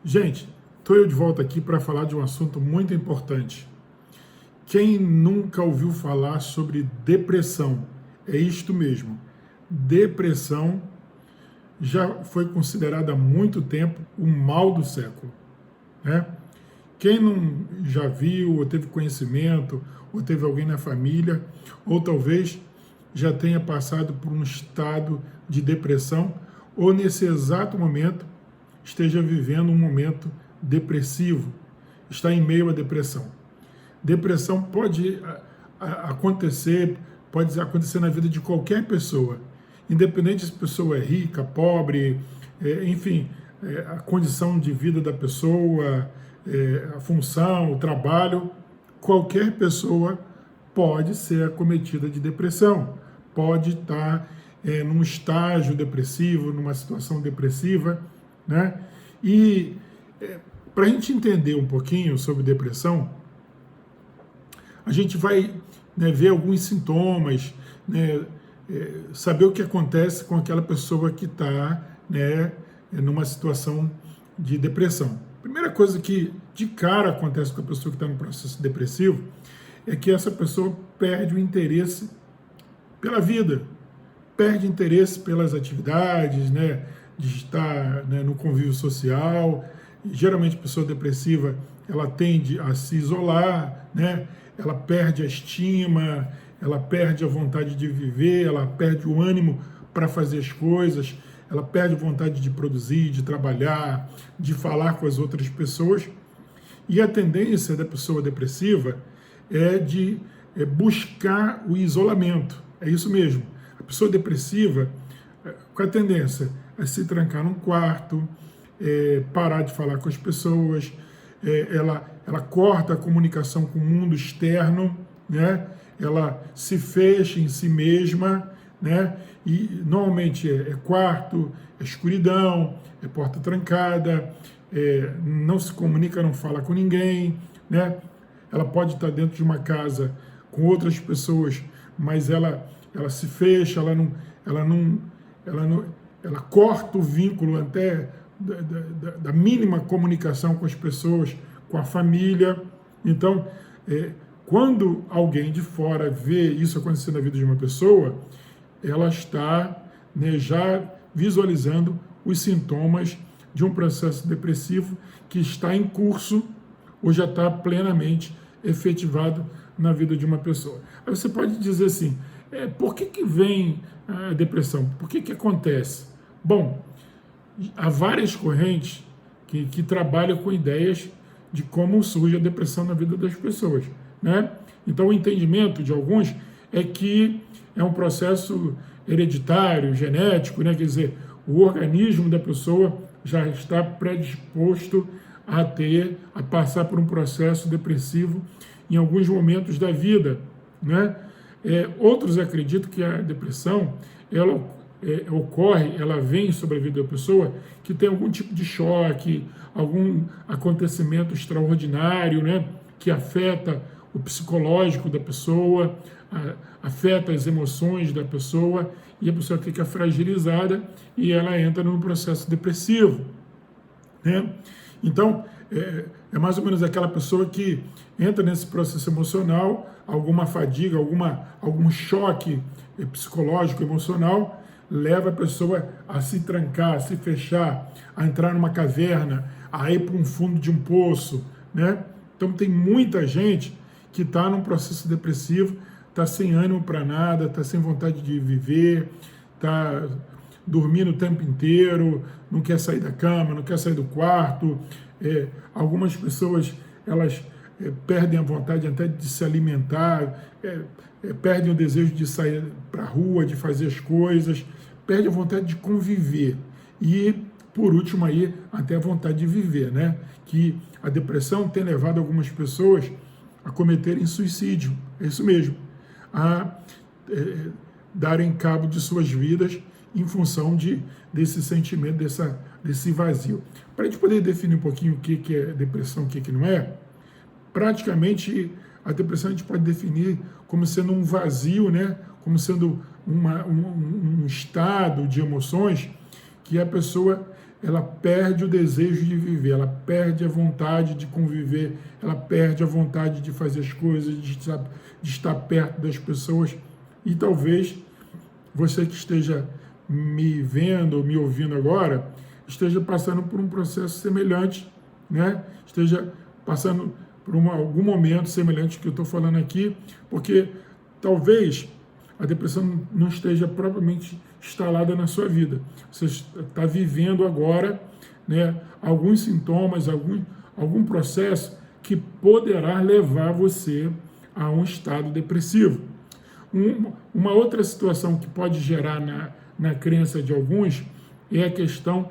Gente, estou eu de volta aqui para falar de um assunto muito importante. Quem nunca ouviu falar sobre depressão? É isto mesmo. Depressão já foi considerada há muito tempo o mal do século, né? Quem não já viu, ou teve conhecimento, ou teve alguém na família, ou talvez já tenha passado por um estado de depressão, ou nesse exato momento esteja vivendo um momento depressivo, está em meio à depressão. Depressão pode acontecer na vida de qualquer pessoa, independente se a pessoa é rica, pobre, enfim, a condição de vida da pessoa, a função, o trabalho, qualquer pessoa pode ser acometida de depressão, pode estar num estágio depressivo, numa situação depressiva, né? E para a gente entender um pouquinho sobre depressão, a gente vai, né, ver alguns sintomas, né, saber o que acontece com aquela pessoa que está, né, numa situação de depressão. Primeira coisa que de cara acontece com a pessoa que está no processo depressivo é que essa pessoa perde o interesse pela vida, perde interesse pelas atividades, né, de estar, né, no convívio social. Geralmente a pessoa depressiva ela tende a se isolar, né, ela perde a estima, ela perde a vontade de viver, ela perde o ânimo para fazer as coisas, ela perde a vontade de produzir, de trabalhar, de falar com as outras pessoas. E a tendência da pessoa depressiva é de buscar o isolamento. É isso mesmo. A pessoa depressiva, com a tendência a se trancar num quarto, parar de falar com as pessoas, ela corta a comunicação com o mundo externo, né? Ela se fecha em si mesma, né? E normalmente é quarto, é escuridão, é porta trancada, não se comunica, não fala com ninguém, né? Ela pode estar dentro de uma casa com outras pessoas, mas ela se fecha, ela corta o vínculo até da mínima comunicação com as pessoas, com a família. Então, quando alguém de fora vê isso acontecer na vida de uma pessoa, ela está, né, já visualizando os sintomas de um processo depressivo que está em curso ou já está plenamente efetivado na vida de uma pessoa. Aí você pode dizer assim, por que vem a depressão? Por que acontece? Bom, há várias correntes que trabalham com ideias de como surge a depressão na vida das pessoas, né? Então, o entendimento de alguns é que é um processo hereditário, genético, né? Quer dizer, o organismo da pessoa já está predisposto a passar por um processo depressivo em alguns momentos da vida, né? Outros acreditam que a depressão ela ocorre, ela vem sobre a vida da pessoa que tem algum tipo de choque, algum acontecimento extraordinário, né, que afeta o psicológico da pessoa, afeta as emoções da pessoa, e a pessoa fica fragilizada e ela entra num processo depressivo, né? Então, é mais ou menos aquela pessoa que entra nesse processo emocional, alguma fadiga, algum choque psicológico, emocional, leva a pessoa a se trancar, a se fechar, a entrar numa caverna, a ir para um fundo de um poço, né? Então tem muita gente que está num processo depressivo, está sem ânimo para nada, está sem vontade de viver, está dormindo o tempo inteiro, não quer sair da cama, não quer sair do quarto. Algumas pessoas elas perdem a vontade até de se alimentar, perdem o desejo de sair para a rua, de fazer as coisas, perde a vontade de conviver e, por último, aí, até a vontade de viver, né? Que a depressão tem levado algumas pessoas a cometerem suicídio, é isso mesmo, a darem cabo de suas vidas em função desse sentimento, desse vazio. Para a gente poder definir um pouquinho o que é depressão e o que não é, praticamente a depressão a gente pode definir como sendo um vazio, né? Como sendo um estado de emoções que a pessoa ela perde o desejo de viver, ela perde a vontade de conviver, ela perde a vontade de fazer as coisas, de estar perto das pessoas. E talvez você que esteja me vendo, me ouvindo agora, esteja passando por um processo semelhante, né? Esteja passando por algum momento semelhante ao que eu estou falando aqui, porque talvez a depressão não esteja propriamente instalada na sua vida. Você está vivendo agora, né, alguns sintomas, algum processo que poderá levar você a um estado depressivo. Uma outra situação que pode gerar na crença de alguns é a questão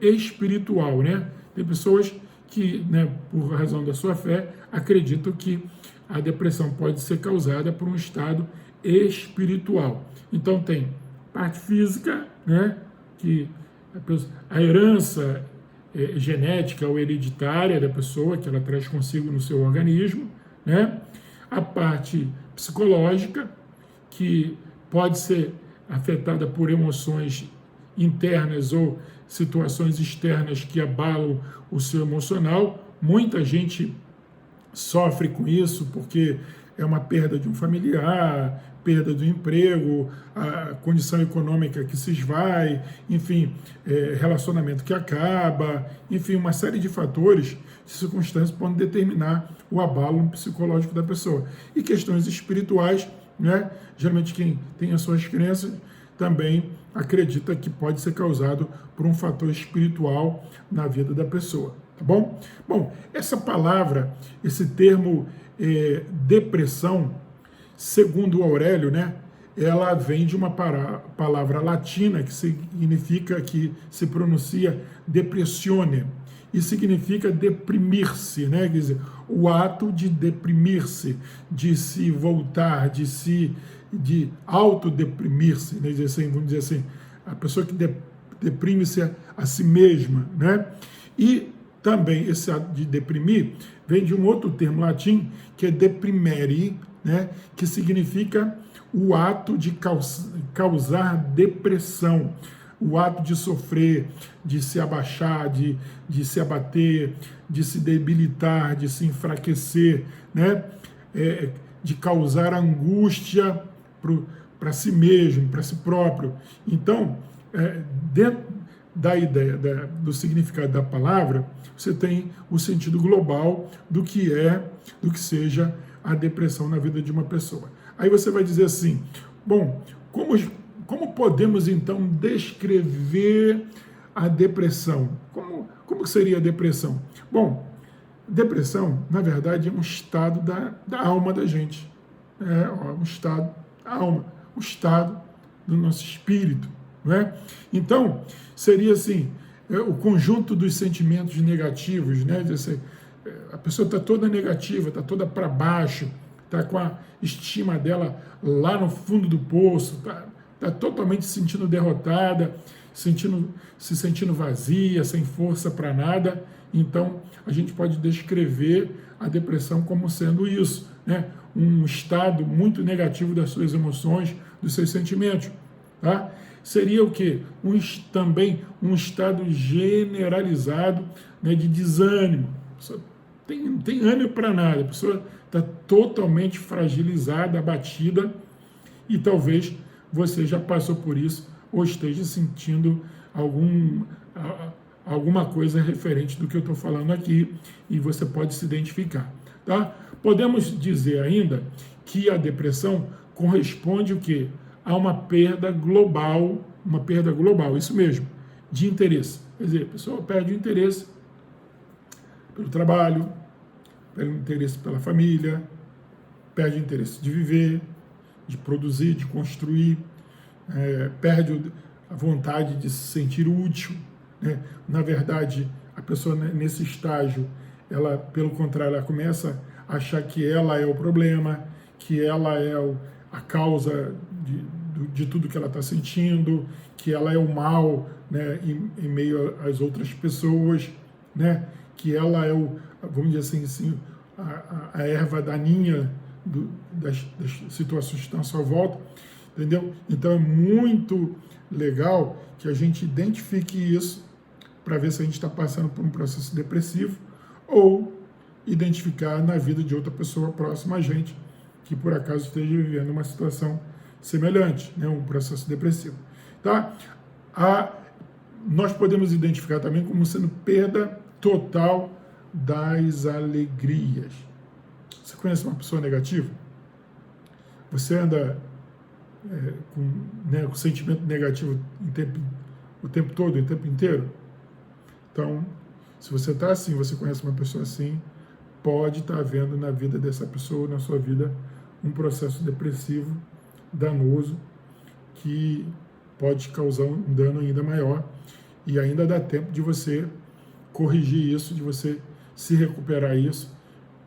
espiritual, né? Tem pessoas que, né, por razão da sua fé, acreditam que a depressão pode ser causada por um estado espiritual. Então tem parte física, né, que a herança genética ou hereditária da pessoa, que ela traz consigo no seu organismo, né? A parte psicológica, que pode ser afetada por emoções internas ou situações externas que abalam o seu emocional. Muita gente sofre com isso porque é uma perda de um familiar, perda do emprego, a condição econômica que se esvai, enfim, relacionamento que acaba, enfim, uma série de fatores, de circunstâncias podem determinar o abalo psicológico da pessoa. E questões espirituais, né? Geralmente quem tem as suas crenças também acredita que pode ser causado por um fator espiritual na vida da pessoa, tá bom? Bom, essa palavra, esse termo depressão, segundo Aurélio, né, ela vem de uma palavra latina que significa, que se pronuncia depressione, e significa deprimir-se, né? Quer dizer, o ato de deprimir-se, de se voltar, de autodeprimir-se, né? Vamos dizer assim, a pessoa que deprime-se a si mesma, né? E também esse ato de deprimir vem de um outro termo latim, que é deprimere, né? Que significa o ato de causar depressão, o ato de sofrer, de se abaixar, de se abater, de se debilitar, de se enfraquecer, né? De causar angústia para si mesmo, para si próprio. Então, dentro da ideia do significado da palavra, você tem o sentido global do que seja a depressão na vida de uma pessoa. Aí você vai dizer assim, bom, como podemos então descrever a depressão? Como seria a depressão? Bom, depressão, na verdade, é um estado da alma da gente. Um estado da alma, um estado do nosso espírito. Não é? Então, seria assim, o conjunto dos sentimentos negativos, né? A pessoa está toda negativa, está toda para baixo, está com a estima dela lá no fundo do poço, está totalmente se sentindo derrotada, se sentindo vazia, sem força para nada. Então, a gente pode descrever a depressão como sendo isso, né? Um estado muito negativo das suas emoções, dos seus sentimentos. Tá? Seria o quê? Também um estado generalizado, né, de desânimo. A pessoa não tem ânimo para nada, a pessoa está totalmente fragilizada, abatida, e talvez você já passou por isso ou esteja sentindo alguma coisa referente do que eu estou falando aqui, e você pode se identificar. Tá? Podemos dizer ainda que a depressão corresponde o quê? A uma perda global, isso mesmo, de interesse. Quer dizer, a pessoa perde o interesse pelo trabalho, perde o interesse pela família, perde o interesse de viver, de produzir, de construir, perde a vontade de se sentir útil, né? Na verdade, a pessoa nesse estágio, ela, pelo contrário, ela começa a achar que ela é o problema, que ela é a causa de tudo que ela está sentindo, que ela é o mal, né, em meio às outras pessoas, né, que ela é vamos dizer assim a erva daninha das situações que estão à sua volta, entendeu? Então é muito legal que a gente identifique isso, para ver se a gente está passando por um processo depressivo ou identificar na vida de outra pessoa próxima a gente que por acaso esteja vivendo uma situação semelhante, né, um processo depressivo. Tá? Nós podemos identificar também como sendo perda total das alegrias. Você conhece uma pessoa negativa? Você anda com sentimento negativo o tempo todo, o tempo inteiro? Então, se você está assim, você conhece uma pessoa assim, pode estar havendo na vida dessa pessoa, na sua vida, um processo depressivo danoso que pode causar um dano ainda maior e ainda dá tempo de você corrigir isso, de você se recuperar isso,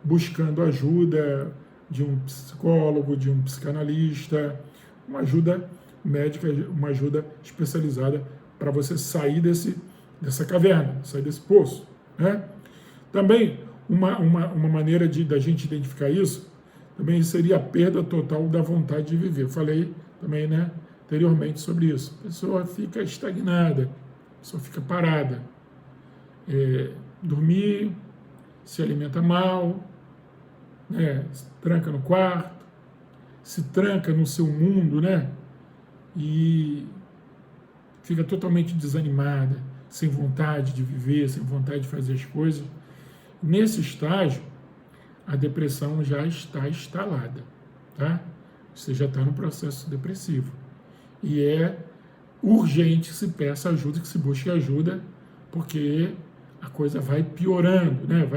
buscando ajuda de um psicólogo, de um psicanalista, uma ajuda médica, uma ajuda especializada para você sair dessa caverna, sair desse poço, né? Também uma maneira da gente identificar isso também seria a perda total da vontade de viver. Eu falei também, né, anteriormente sobre isso. A pessoa fica estagnada, a pessoa fica parada. Dormir, se alimenta mal, né, se tranca no quarto, se tranca no seu mundo, né, e fica totalmente desanimada, sem vontade de viver, sem vontade de fazer as coisas. Nesse estágio, a depressão já está instalada, tá? Você já está no processo depressivo. E é urgente que se peça ajuda, que se busque ajuda, porque a coisa vai piorando, né?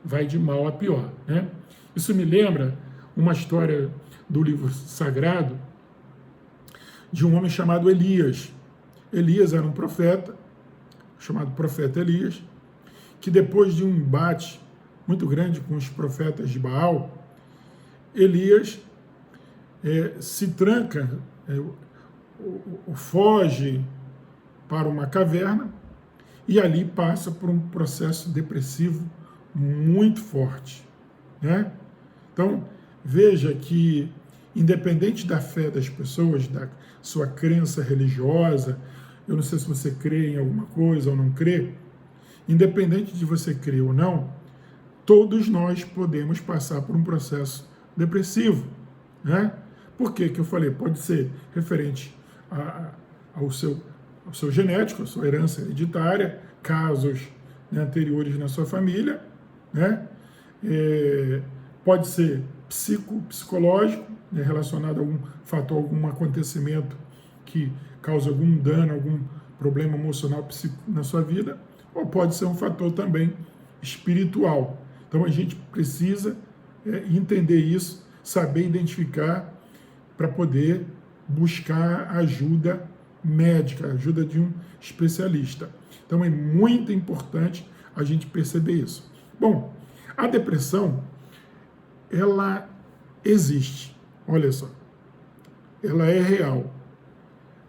Vai de mal a pior, né? Isso me lembra uma história do livro sagrado de um homem chamado Elias. Elias era um profeta, chamado profeta Elias, que depois de um embate muito grande com os profetas de Baal, Elias se tranca, foge para uma caverna e ali passa por um processo depressivo muito forte, né? Então, veja que, independente da fé das pessoas, da sua crença religiosa, eu não sei se você crê em alguma coisa ou não crê, independente de você crer ou não, todos nós podemos passar por um processo depressivo, né? Por que eu falei? Pode ser referente ao seu genético, à sua herança hereditária, casos, né, anteriores na sua família, né? Pode ser psicológico, né, relacionado a algum fator, algum acontecimento que causa algum dano, algum problema emocional na sua vida, ou pode ser um fator também espiritual. Então a gente precisa entender isso, saber identificar para poder buscar ajuda médica, ajuda de um especialista. Então é muito importante a gente perceber isso. Bom, a depressão, ela existe, olha só, ela é real.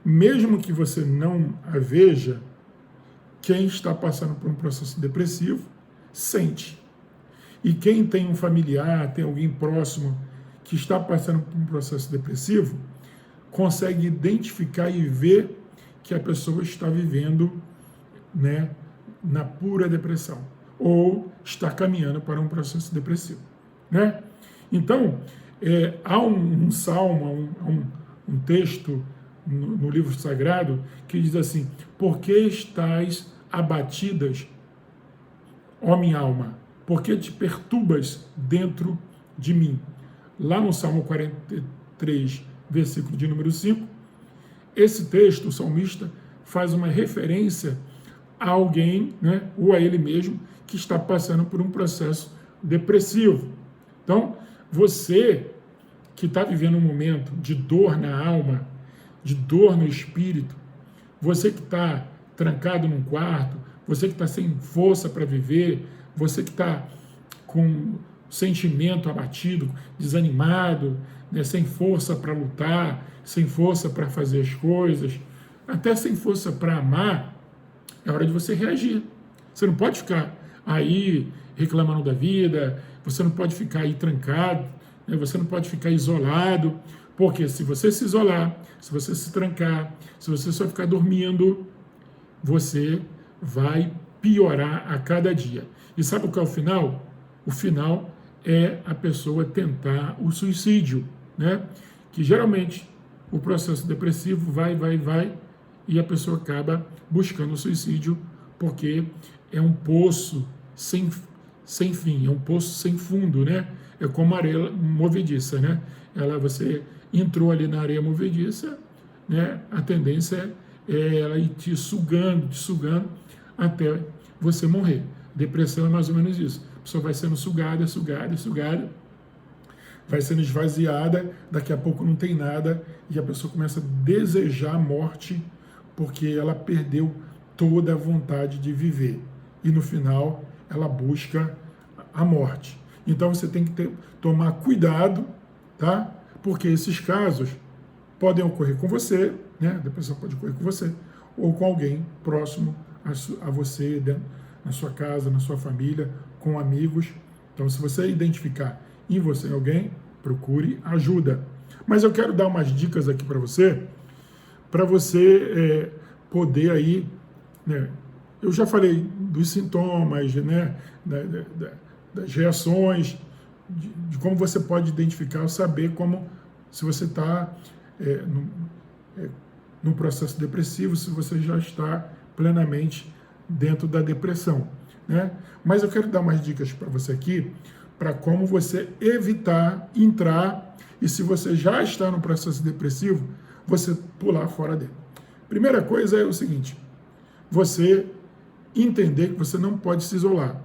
Mesmo que você não a veja, quem está passando por um processo depressivo sente. E quem tem um familiar, tem alguém próximo que está passando por um processo depressivo, consegue identificar e ver que a pessoa está vivendo, né, na pura depressão ou está caminhando para um processo depressivo, né? Então, há um salmo, um texto no livro sagrado que diz assim: por que estás abatidas, ó minha alma? Por que te perturbas dentro de mim? Lá no Salmo 43, versículo de número 5, esse texto, o salmista, faz uma referência a alguém, né, ou a ele mesmo, que está passando por um processo depressivo. Então, você que está vivendo um momento de dor na alma, de dor no espírito, você que está trancado num quarto, você que está sem força para viver, você que está com sentimento abatido, desanimado, né, sem força para lutar, sem força para fazer as coisas, até sem força para amar, é hora de você reagir. Você não pode ficar aí reclamando da vida, você não pode ficar aí trancado, né, você não pode ficar isolado, porque se você se isolar, se você se trancar, se você só ficar dormindo, você vai piorar a cada dia. E sabe o que é o final? O final é a pessoa tentar o suicídio, né? Que geralmente o processo depressivo vai, e a pessoa acaba buscando o suicídio porque é um poço sem fim, é um poço sem fundo, né? É como areia movediça, né? Você entrou ali na areia movediça, né? A tendência é ela ir te sugando até você morrer. Depressão é mais ou menos isso. A pessoa vai sendo sugada, vai sendo esvaziada, daqui a pouco não tem nada e a pessoa começa a desejar a morte porque ela perdeu toda a vontade de viver. E no final ela busca a morte. Então você tem que tomar cuidado, tá? Porque esses casos podem ocorrer com você, né? A depressão pode ocorrer com você ou com alguém próximo a você, na sua casa, na sua família, com amigos. Então, se você identificar em você alguém, procure ajuda. Mas eu quero dar umas dicas aqui para você poder aí, né? Eu já falei dos sintomas, né? Das reações, de como você pode identificar ou saber como, se você está num processo depressivo, se você já está plenamente dentro da depressão, né? Mas eu quero dar umas dicas para você aqui, para como você evitar entrar, e se você já está no processo depressivo, você pular fora dele. Primeira coisa é o seguinte: você entender que você não pode se isolar.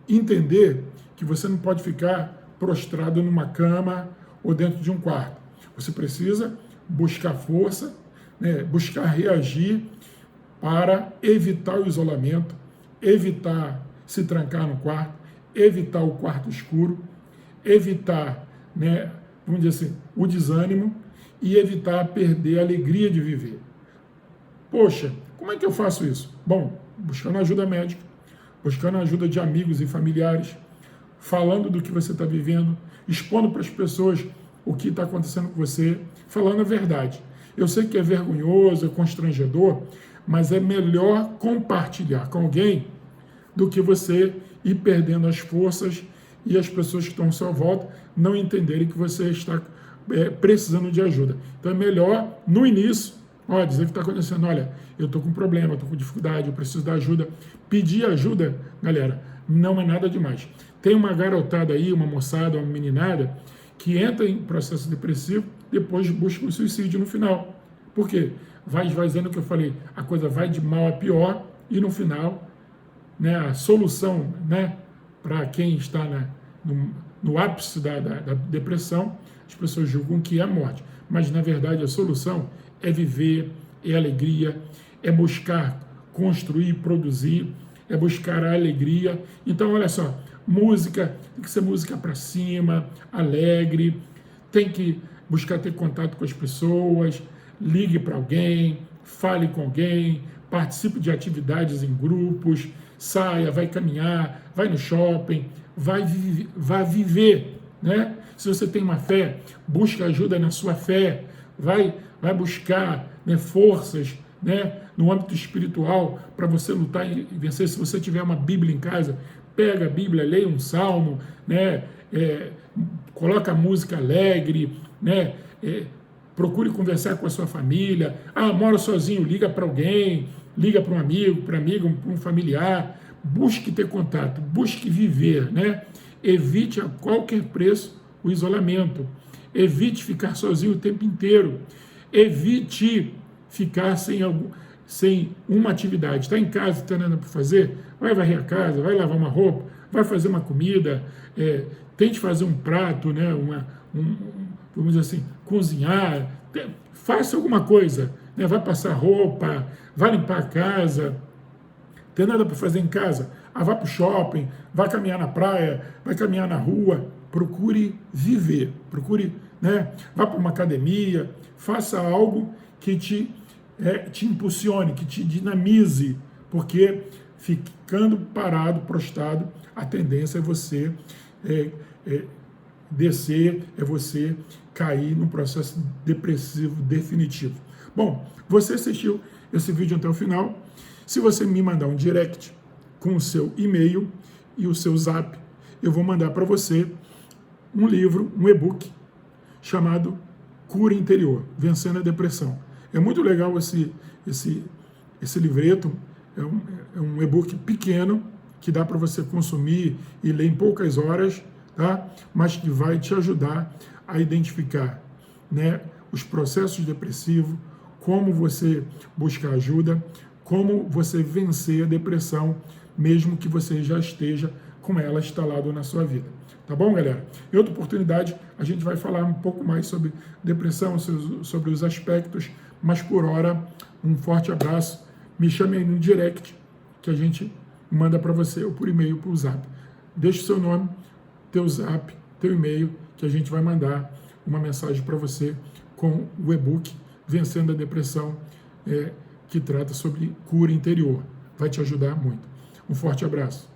Entender que você não pode ficar prostrado numa cama ou dentro de um quarto. Você precisa buscar força, né, buscar reagir para evitar o isolamento, evitar se trancar no quarto, evitar o quarto escuro, evitar, né, vamos dizer assim, o desânimo e evitar perder a alegria de viver. Poxa, como é que eu faço isso? Bom, buscando ajuda médica, buscando a ajuda de amigos e familiares, falando do que você está vivendo, expondo para as pessoas o que está acontecendo com você, falando a verdade. Eu sei que é vergonhoso, é constrangedor, mas é melhor compartilhar com alguém do que você ir perdendo as forças e as pessoas que estão à sua volta não entenderem que você está precisando de ajuda. Então é melhor, no início, dizer o que está acontecendo. Olha, eu estou com problema, eu estou com dificuldade, eu preciso da ajuda. Pedir ajuda, galera, não é nada demais. Tem uma garotada aí, uma moçada, uma meninada, que entra em processo depressivo, depois busca o suicídio no final. Por quê? Vai esvaziando o que eu falei, a coisa vai de mal a pior e no final, né, a solução, né, para quem está no ápice da depressão, as pessoas julgam que é a morte. Mas, na verdade, a solução é viver, é alegria, é buscar construir, produzir, é buscar a alegria. Então, olha só, música, tem que ser música para cima, alegre, tem que buscar ter contato com as pessoas, ligue para alguém, fale com alguém, participe de atividades em grupos, saia, vai caminhar, vai no shopping, vai viver, né? Se você tem uma fé, busca ajuda na sua fé, vai buscar, né, forças, né, no âmbito espiritual para você lutar e vencer. Se você tiver uma Bíblia em casa, pega a Bíblia, leia um salmo, né, coloca música alegre, né, procure conversar com a sua família. Mora sozinho, liga para alguém, liga para um amigo, para um familiar. Busque ter contato, busque viver, né? Evite a qualquer preço o isolamento. Evite ficar sozinho o tempo inteiro. Evite ficar sem uma atividade. Está em casa, está nada para fazer? Vai varrer a casa, vai lavar uma roupa, vai fazer uma comida, tente fazer um prato, né? Vamos dizer assim, cozinhar, faça alguma coisa, né? Vai passar roupa, vai limpar a casa. Tem nada para fazer em casa? Vá para o shopping, vai caminhar na praia, vai caminhar na rua. Procure viver, procure, né? Vá para uma academia, faça algo que te impulsione, que te dinamize, porque ficando parado, prostrado, a tendência é você descer, é você cair num processo depressivo definitivo. Bom, você assistiu esse vídeo até o final. Se você me mandar um direct com o seu e-mail e o seu zap, eu vou mandar para você um livro, um e-book, chamado Cura Interior, Vencendo a Depressão. É muito legal esse livreto, é um e-book pequeno, que dá para você consumir e ler em poucas horas, tá? Mas que vai te ajudar a identificar, né, os processos depressivos, como você buscar ajuda, como você vencer a depressão, mesmo que você já esteja com ela instalada na sua vida. Tá bom, galera? Em outra oportunidade, a gente vai falar um pouco mais sobre depressão, sobre os aspectos, mas por hora, um forte abraço. Me chame aí no direct, que a gente manda para você, ou por e-mail, por zap. Deixe o seu nome, teu zap, teu e-mail, que a gente vai mandar uma mensagem para você com o e-book Vencendo a Depressão, que trata sobre cura interior. Vai te ajudar muito. Um forte abraço.